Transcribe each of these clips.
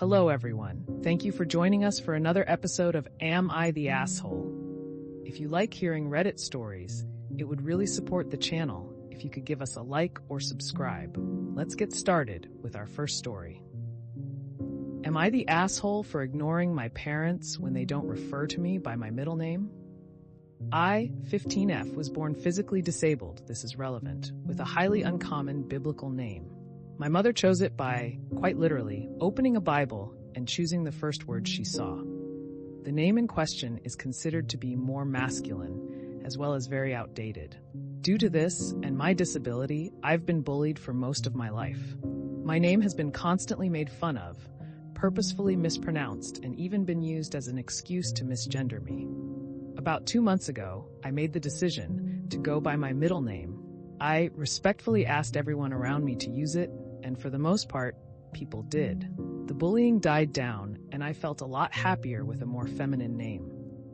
Hello, everyone. Thank you for joining us for another episode of Am I the Asshole? If you like hearing Reddit stories, it would really support the channel if you could give us a like or subscribe. Let's get started with our first story. Am I the asshole for ignoring my parents when they don't refer to me by my middle name? I, 15F, was born physically disabled, this is relevant, with a highly uncommon biblical name. My mother chose it by, quite literally, opening a Bible and choosing the first word she saw. The name in question is considered to be more masculine, as well as very outdated. Due to this and my disability, I've been bullied for most of my life. My name has been constantly made fun of, purposefully mispronounced, and even been used as an excuse to misgender me. About 2 months ago, I made the decision to go by my middle name. I respectfully asked everyone around me to use it, and for the most part, people did. The bullying died down, and I felt a lot happier with a more feminine name.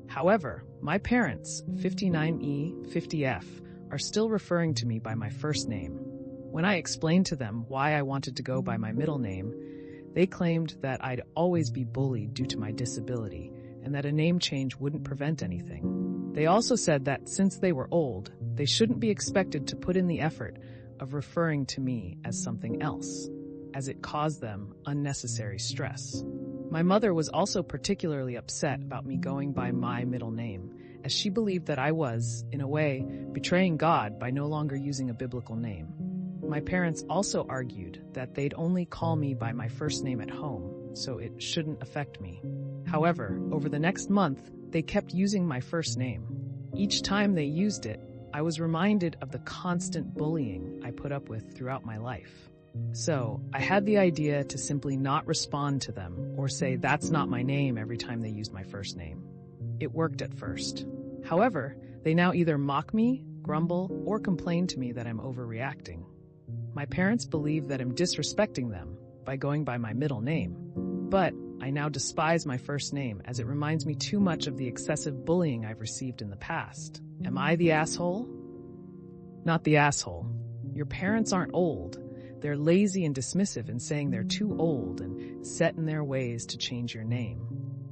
However, my parents, 59E, 50F, are still referring to me by my first name. When I explained to them why I wanted to go by my middle name, they claimed that I'd always be bullied due to my disability, and that a name change wouldn't prevent anything. They also said that since they were old, they shouldn't be expected to put in the effort of referring to me as something else, as it caused them unnecessary stress. My mother was also particularly upset about me going by my middle name, as she believed that I was, in a way, betraying God by no longer using a biblical name. My parents also argued that they'd only call me by my first name at home, so it shouldn't affect me. However, over the next month, they kept using my first name. Each time they used it, I was reminded of the constant bullying I put up with throughout my life. So, I had the idea to simply not respond to them or say that's not my name every time they used my first name. It worked at first. However, they now either mock me, grumble, or complain to me that I'm overreacting. My parents believe that I'm disrespecting them by going by my middle name, but I now despise my first name as it reminds me too much of the excessive bullying I've received in the past. Am I the asshole? Not the asshole. Your parents aren't old. They're lazy and dismissive in saying they're too old and set in their ways to change your name.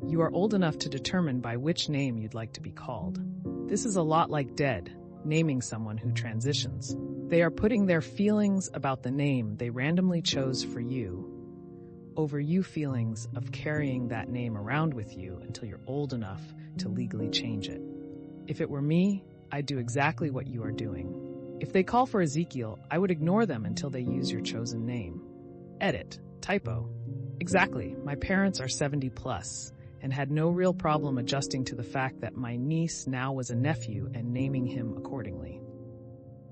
You are old enough to determine by which name you'd like to be called. This is a lot like dead, naming someone who transitions. They are putting their feelings about the name they randomly chose for you over you feelings of carrying that name around with you until you're old enough to legally change it. If it were me, I'd do exactly what you are doing. If they call for Ezekiel, I would ignore them until they use your chosen name. Edit. Typo. Exactly. My parents are 70 plus and had no real problem adjusting to the fact that my niece now was a nephew and naming him accordingly.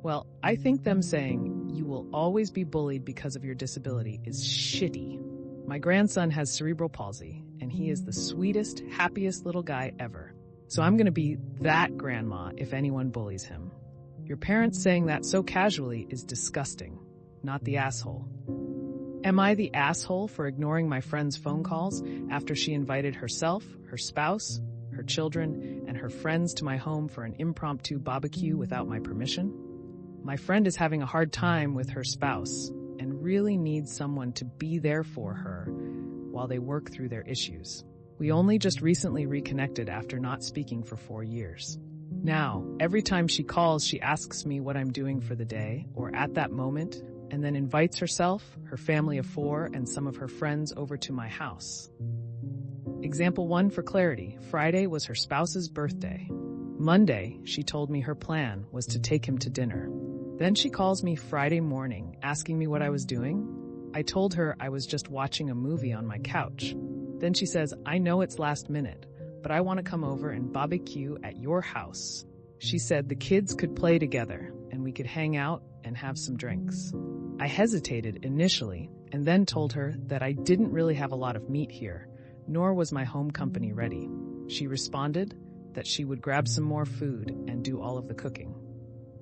Well, I think them saying, "You will always be bullied because of your disability," is shitty. My grandson has cerebral palsy, and he is the sweetest, happiest little guy ever. So I'm going to be that grandma if anyone bullies him. Your parents saying that so casually is disgusting, not the asshole. Am I the asshole for ignoring my friend's phone calls after she invited herself, her spouse, her children, and her friends to my home for an impromptu barbecue without my permission? My friend is having a hard time with her spouse and really needs someone to be there for her while they work through their issues. We only just recently reconnected after not speaking for 4 years. Now, every time she calls, she asks me what I'm doing for the day or at that moment, and then invites herself, her family of 4, and some of her friends over to my house. Example 1 for clarity. Friday was her spouse's birthday. Monday, she told me her plan was to take him to dinner. Then she calls me Friday morning, asking me what I was doing. I told her I was just watching a movie on my couch. Then she says, "I know it's last minute, but I want to come over and barbecue at your house." She said the kids could play together and we could hang out and have some drinks. I hesitated initially and then told her that I didn't really have a lot of meat here, nor was my home company ready. She responded that she would grab some more food and do all of the cooking.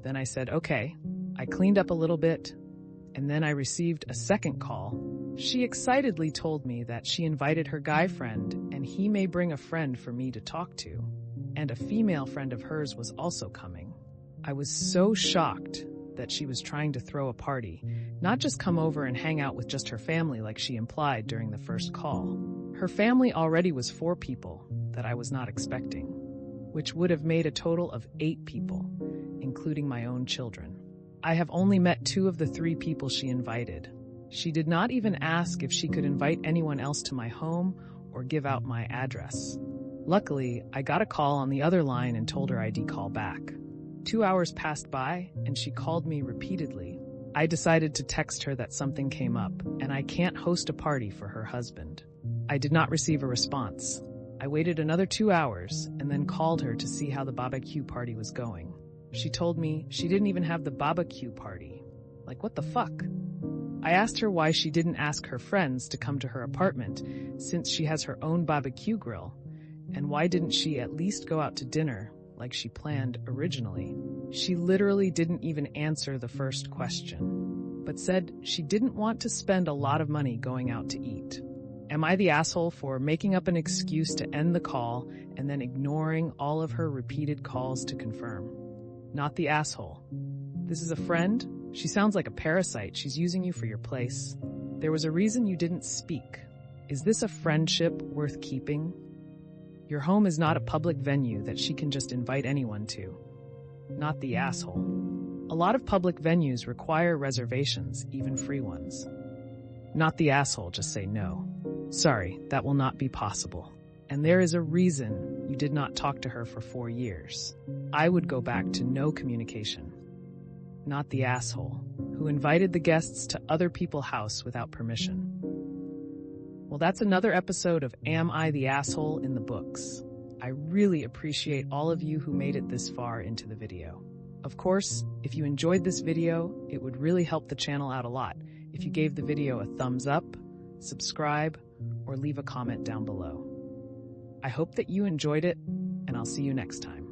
Then I said, okay. I cleaned up a little bit, and then I received a second call. She excitedly told me that she invited her guy friend and he may bring a friend for me to talk to, and a female friend of hers was also coming. I was so shocked that she was trying to throw a party, not just come over and hang out with just her family like she implied during the first call. Her family already was 4 people that I was not expecting, which would have made a total of 8 people, including my own children. I have only met 2 of the 3 people she invited. She did not even ask if she could invite anyone else to my home or give out my address. Luckily, I got a call on the other line and told her I'd call back. 2 hours passed by, and she called me repeatedly. I decided to text her that something came up, and I can't host a party for her husband. I did not receive a response. I waited another 2 hours, and then called her to see how the barbecue party was going. She told me she didn't even have the barbecue party. Like, what the fuck? I asked her why she didn't ask her friends to come to her apartment, since she has her own barbecue grill, and why didn't she at least go out to dinner like she planned originally. She literally didn't even answer the first question, but said she didn't want to spend a lot of money going out to eat. Am I the asshole for making up an excuse to end the call and then ignoring all of her repeated calls to confirm? Not the asshole. This is a friend? She sounds like a parasite. She's using you for your place. There was a reason you didn't speak. Is this a friendship worth keeping? Your home is not a public venue that she can just invite anyone to. Not the asshole. A lot of public venues require reservations, even free ones. Not the asshole, just say no. Sorry, that will not be possible. And there is a reason you did not talk to her for 4 years. I would go back to no communication. Not the asshole, who invited the guests to other people's house without permission. Well, that's another episode of Am I the Asshole in the books. I really appreciate all of you who made it this far into the video. Of course, if you enjoyed this video, it would really help the channel out a lot if you gave the video a thumbs up, subscribe, or leave a comment down below. I hope that you enjoyed it, and I'll see you next time.